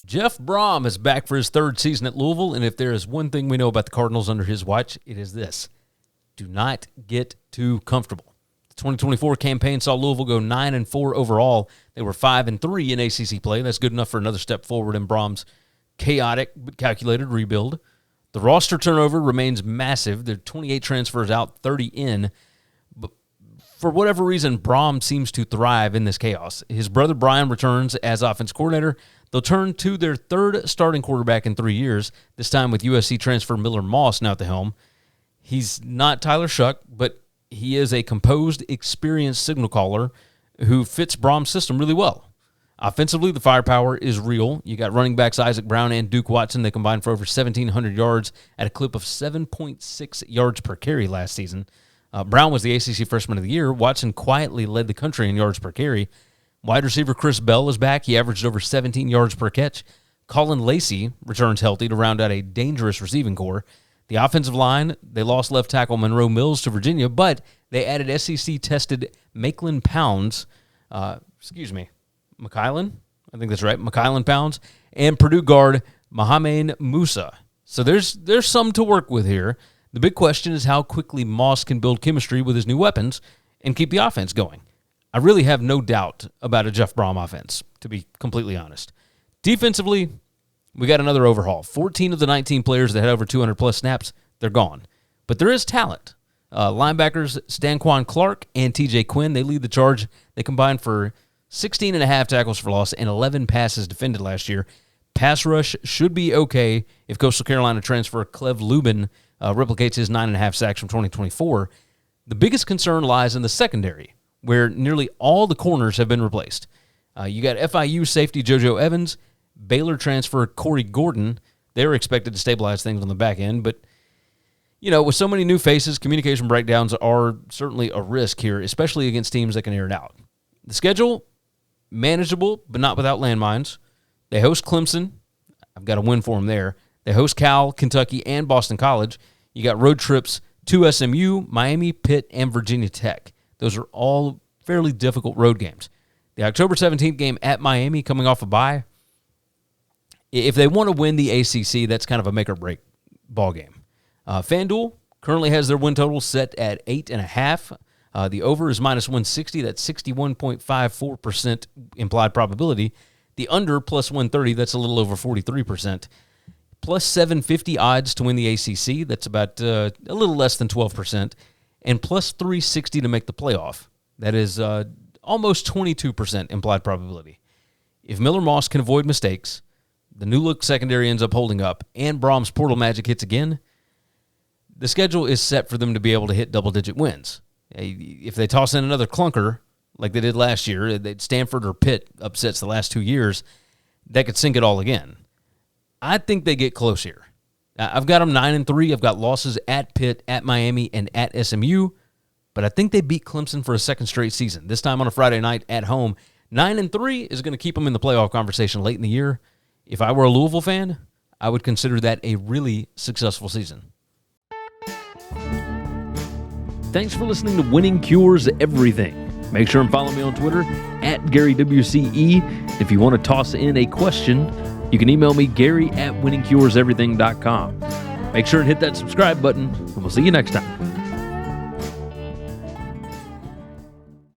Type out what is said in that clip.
Jeff Brohm is back for his third season at Louisville, and if there is one thing we know about the Cardinals under his watch, it is this: do not get too comfortable. The 2024 campaign saw Louisville go 9-4 overall. They were 5-3 in ACC play. That's good enough for another step forward in Brohm's chaotic but calculated rebuild. The roster turnover remains massive. There are 28 transfers out, 30 in. But for whatever reason, Brohm seems to thrive in this chaos. His brother Brian returns as offense coordinator. They'll turn to their third starting quarterback in 3 years, this time with USC transfer Miller Moss now at the helm. He's not Tyler Shuck, but he is a composed, experienced signal caller who fits Brohm's system really well. Offensively, the firepower is real. You got running backs Isaac Brown and Duke Watson. They combined for over 1,700 yards at a clip of 7.6 yards per carry last season. Brown was the ACC Freshman of the Year. Watson quietly led the country in yards per carry. Wide receiver Chris Bell is back. He averaged over 17 yards per catch. Colin Lacey returns healthy to round out a dangerous receiving corps. The offensive line, they lost left tackle Monroe Mills to Virginia, but they added SEC-tested Maitland Pounds, McKylan? I think that's right, McKylan Pounds, and Purdue guard Mohamed Musa. So there's some to work with here. The big question is how quickly Moss can build chemistry with his new weapons and keep the offense going. I really have no doubt about a Jeff Brohm offense, to be completely honest. Defensively, we got another overhaul. 14 of the 19 players that had over 200-plus snaps, they're gone. But there is talent. Linebackers Stanquan Clark and T.J. Quinn, they lead the charge. They combined for 16.5 tackles for loss and 11 passes defended last year. Pass rush should be okay if Coastal Carolina transfer Clev Lubin replicates his 9.5 sacks from 2024. The biggest concern lies in the secondary, where nearly all the corners have been replaced. You got FIU safety JoJo Evans, Baylor transfer Corey Gordon. They're expected to stabilize things on the back end, but with so many new faces, communication breakdowns are certainly a risk here, especially against teams that can air it out. The schedule, manageable, but not without landmines. They host Clemson. I've got a win for them there. They host Cal, Kentucky, and Boston College. You got road trips to SMU, Miami, Pitt, and Virginia Tech. Those are all fairly difficult road games. The October 17th game at Miami, coming off a bye, if they want to win the ACC, that's kind of a make-or-break ball game. FanDuel currently has their win total set at 8.5. The over is minus 160. That's 61.54% implied probability. The under, plus 130. That's a little over 43%. Plus 750 odds to win the ACC. That's about a little less than 12%. And plus 360 to make the playoff. That is almost 22% implied probability. If Miller Moss can avoid mistakes, the new-look secondary ends up holding up, and Brohm's portal magic hits again, the schedule is set for them to be able to hit double-digit wins. If they toss in another clunker, like they did last year, Stanford or Pitt upsets the last 2 years, that could sink it all again. I think they get close here. I've got them 9-3. I've got losses at Pitt, at Miami, and at SMU, but I think they beat Clemson for a second straight season, this time on a Friday night at home. 9-3 is going to keep them in the playoff conversation late in the year. If I were a Louisville fan, I would consider that a really successful season. Thanks for listening to Winning Cures Everything. Make sure and follow me on Twitter at GaryWCE. If you want to toss in a question, you can email me, Gary@winningcureseverything.com. Make sure and hit that subscribe button, and we'll see you next time.